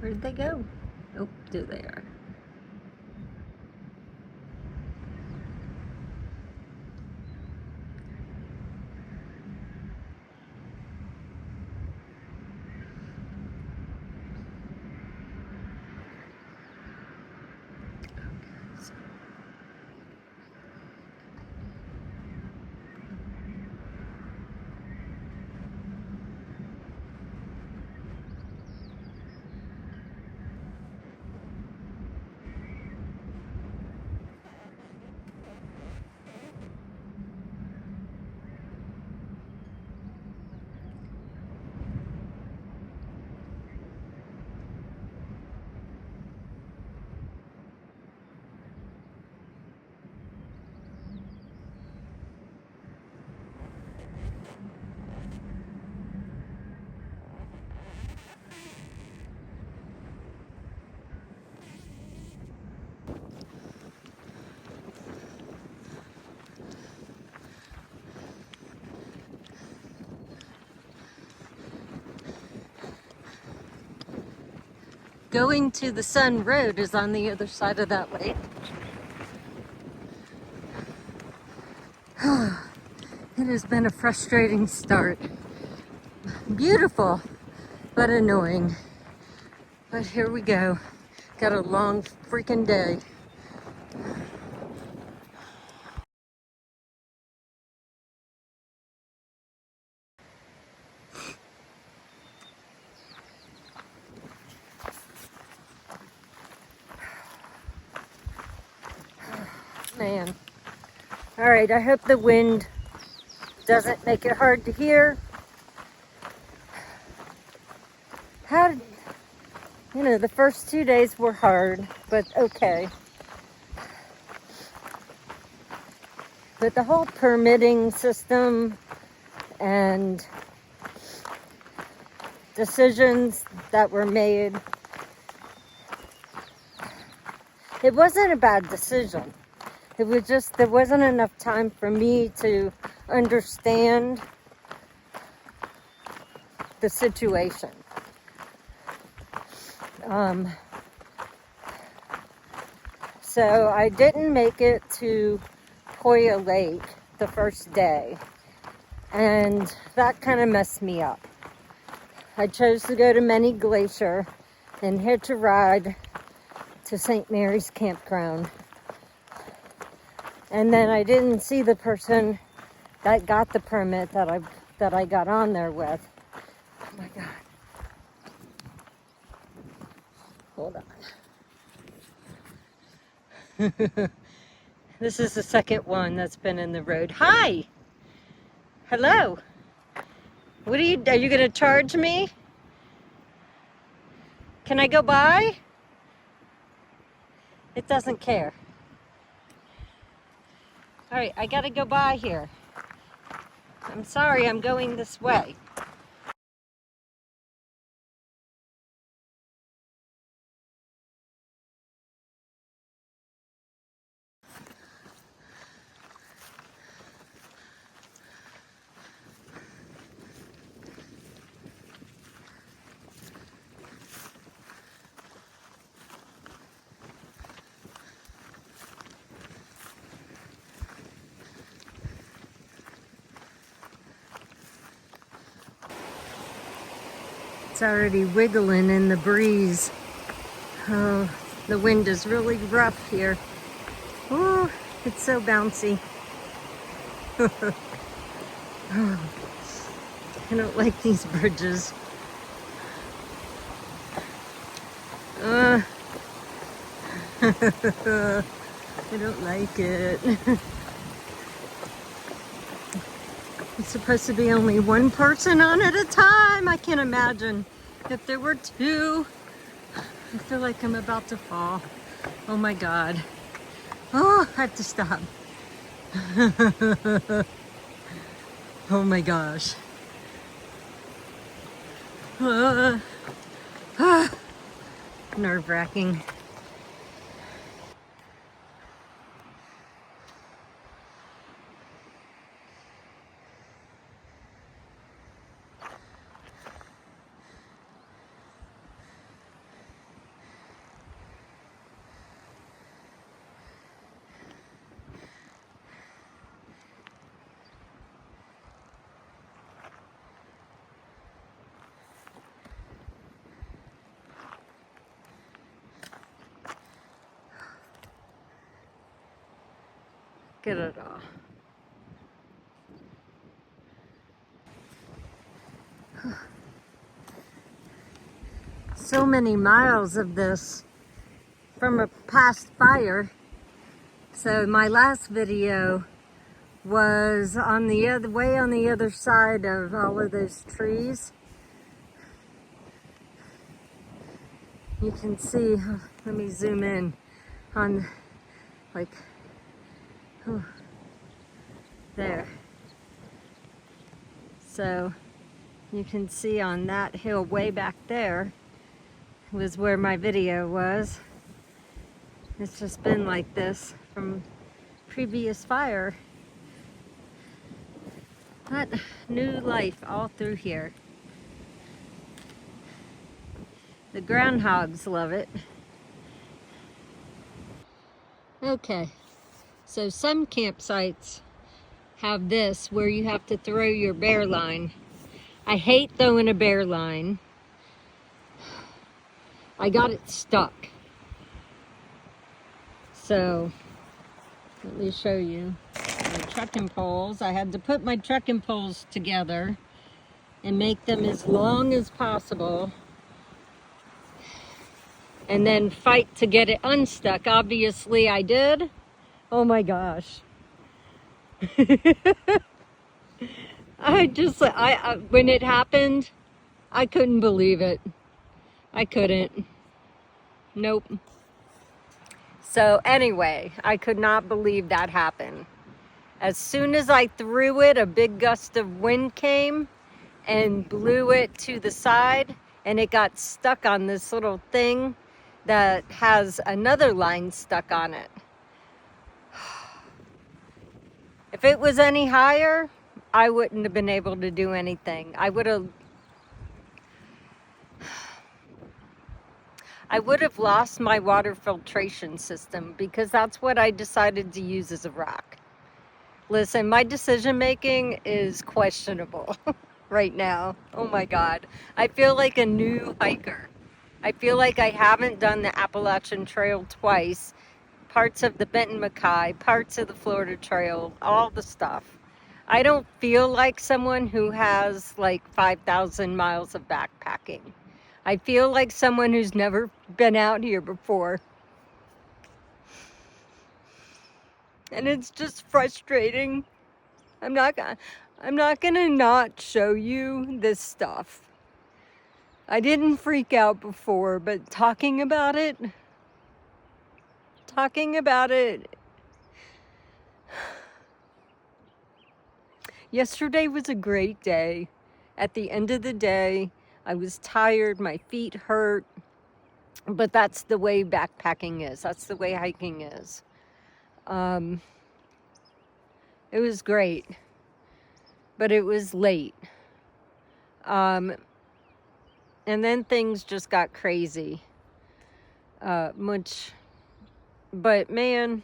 Where did they go? Oh, there they are. Going to the Sun Road is on the other side of that lake. It has been a frustrating start. Beautiful, but annoying. But here we go. Got a long freaking day. Man. All right, I hope the wind doesn't make it hard to hear. The first 2 days were hard, but okay. But the whole permitting system and decisions that were made, it wasn't a bad decision. It was just, there wasn't enough time for me to understand the situation. So I didn't make it to Hoya Lake the first day, and that kind of messed me up. I chose to go to Many Glacier and hitch a ride to St. Mary's Campground. And then I didn't see the person that got the permit that I got on there with. Oh my God. Hold on. This is the second one that's been in the road. Hi! Hello! Are you gonna charge me? Can I go by? It doesn't care. All right, I gotta go by here. I'm sorry, I'm going this way. It's already wiggling in the breeze. Oh, the wind is really rough here. Oh, it's so bouncy. Oh, I don't like these bridges. I don't like it. It's supposed to be only one person on at a time. I can't imagine if there were two. I feel like I'm about to fall. Oh my God. Oh, I have to stop. Oh my gosh. Nerve-wracking. Look at it all. So many miles of this from a past fire. So my last video was on the other way on the other side of all of those trees. You can see, let me zoom in on like, oh, there. So you can see on that hill way back there was where my video was. It's just been like this from previous fire. But new life all through here. The groundhogs love it. Okay, so some campsites have this where you have to throw your bear line. I hate throwing a bear line. I got it stuck. So, let me show you my trekking poles. I had to put my trekking poles together and make them as long as possible. And then fight to get it unstuck. Obviously I did. Oh my gosh. I when it happened, I couldn't believe it. I couldn't. Nope. So anyway, I could not believe that happened. As soon as I threw it, a big gust of wind came and blew it to the side, and it got stuck on this little thing that has another line stuck on it. If it was any higher, I wouldn't have been able to do anything. I would have lost my water filtration system, because that's what I decided to use as a rock. Listen, my decision making is questionable right now. Oh my God. I feel like a new hiker. I feel like I haven't done the Appalachian Trail twice, parts of the Benton MacKay, parts of the Florida Trail, all the stuff. I don't feel like someone who has like 5,000 miles of backpacking. I feel like someone who's never been out here before. And it's just frustrating. I'm not gonna not show you this stuff. I didn't freak out before, but talking about it, yesterday was a great day. At the end of the day, I was tired, my feet hurt, but that's the way backpacking is. That's the way hiking is. It was great, but it was late. And then things just got crazy. But man,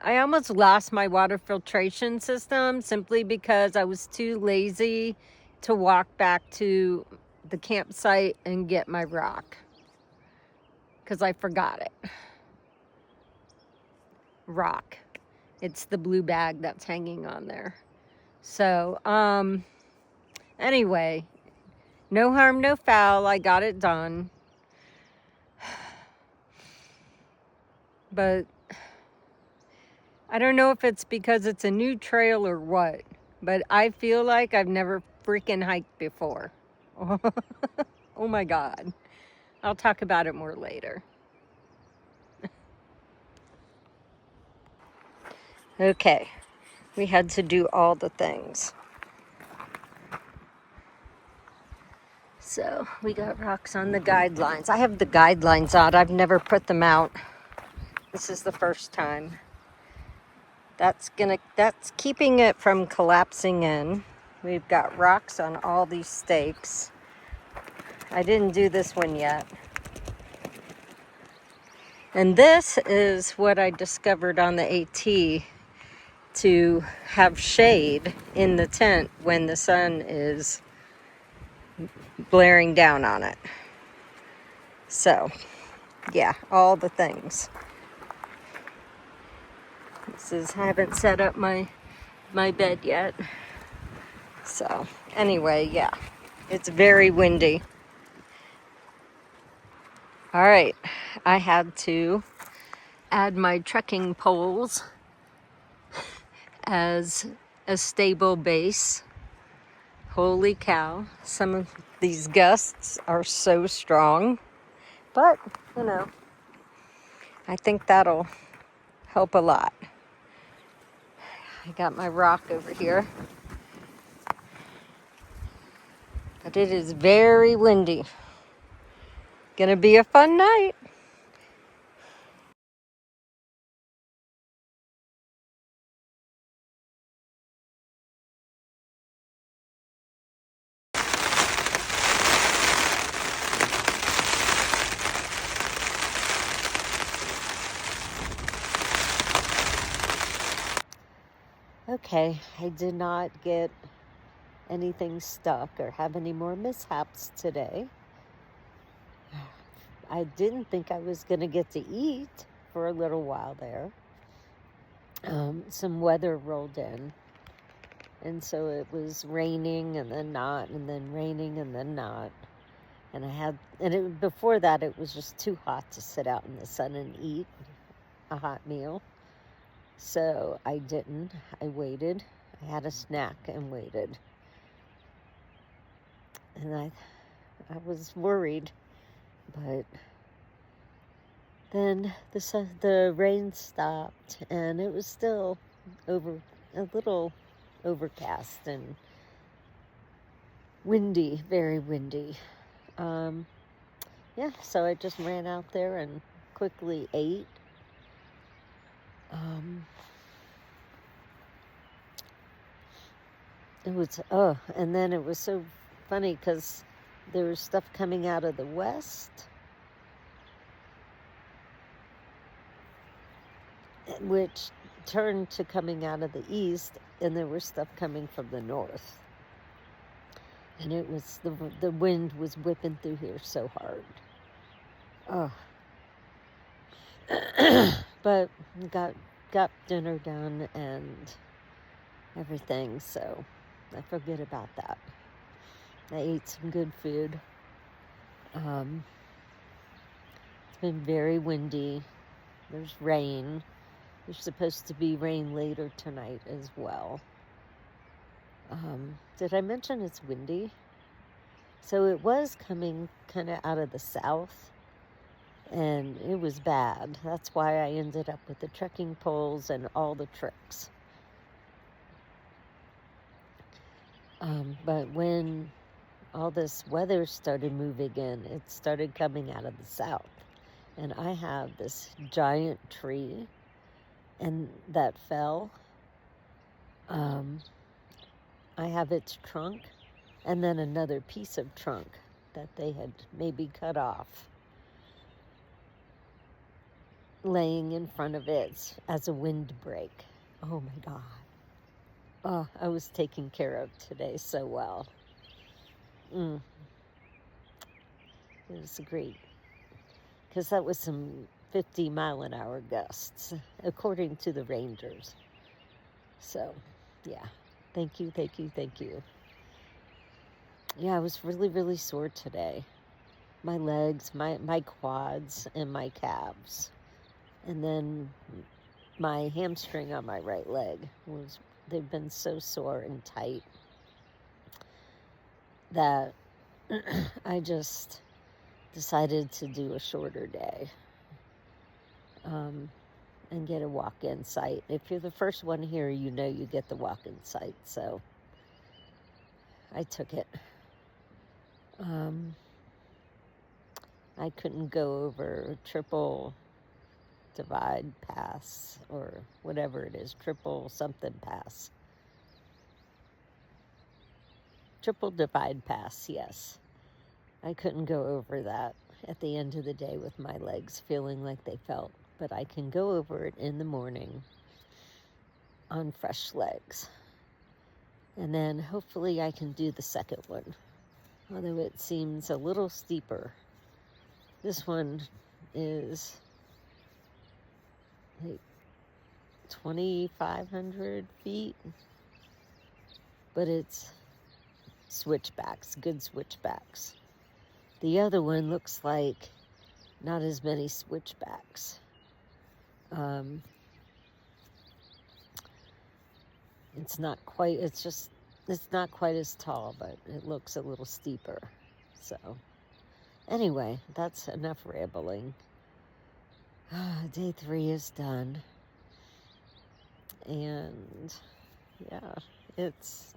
I almost lost my water filtration system simply because I was too lazy to walk back to the campsite and get my rock. Because I forgot it. Rock. It's the blue bag that's hanging on there. So, anyway, no harm, no foul. I got it done. But I don't know if it's because it's a new trail or what, but I feel like I've never freaking hiked before. Oh my God. I'll talk about it more later. Okay, we had to do all the things. So we got rocks on the guidelines. I have the guidelines out. I've never put them out. This is the first time. That's keeping it from collapsing in. We've got rocks on all these stakes. I didn't do this one yet. And this is what I discovered on the AT, to have shade in the tent when the sun is blaring down on it. So, yeah, all the things. I haven't set up my bed yet. So anyway, yeah, it's very windy. All right, I had to add my trekking poles as a stable base. Holy cow, some of these gusts are so strong, but you know, I think that'll help a lot. I got my rock over here, but it is very windy. Gonna be a fun night. Okay, I did not get anything stuck or have any more mishaps today. I didn't think I was going to get to eat for a little while there. Some weather rolled in, and so it was raining and then not, and then raining and then not. And before that, it was just too hot to sit out in the sun and eat a hot meal. So I didn't. I waited. I had a snack and waited. And I was worried, but then the rain stopped, and it was still a little overcast and windy, very windy. Yeah, so I just ran out there and quickly ate. And then it was so funny because there was stuff coming out of the west, which turned to coming out of the east, and there was stuff coming from the north. And it was, the wind was whipping through here so hard. But got dinner done and everything, so I forget about that. I ate some good food. It's been very windy. There's rain. There's supposed to be rain later tonight as well. Did I mention it's windy? So it was coming kind of out of the south, and it was bad. That's why I ended up with the trekking poles and all the tricks. But when all this weather started moving in, it started coming out of the south. And I have this giant tree and that fell. I have its trunk and then another piece of trunk that they had maybe cut off laying in front of it as a windbreak. Oh my God. Oh, I was taken care of today so well. It was great. Because that was some 50-mile-an-hour gusts, according to the rangers. So, yeah. Thank you, thank you, thank you. Yeah, I was really, really sore today. My legs, my quads, and my calves. And then my hamstring on my right leg they've been so sore and tight that I just decided to do a shorter day and get a walk-in site. If you're the first one here, you know you get the walk-in site, so I took it. I couldn't go over triple divide pass or whatever it is, triple something pass. Triple divide pass, yes. I couldn't go over that at the end of the day with my legs feeling like they felt, but I can go over it in the morning on fresh legs. And then hopefully I can do the second one, although it seems a little steeper. This one is like 2,500 feet, but it's switchbacks, good switchbacks. The other one looks like not as many switchbacks. It's not quite as tall, but it looks a little steeper. So anyway, that's enough rambling. Day 3 is done. And yeah, it's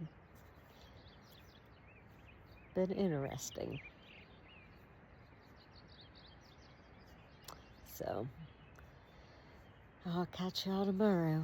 been interesting. So I'll catch y'all tomorrow.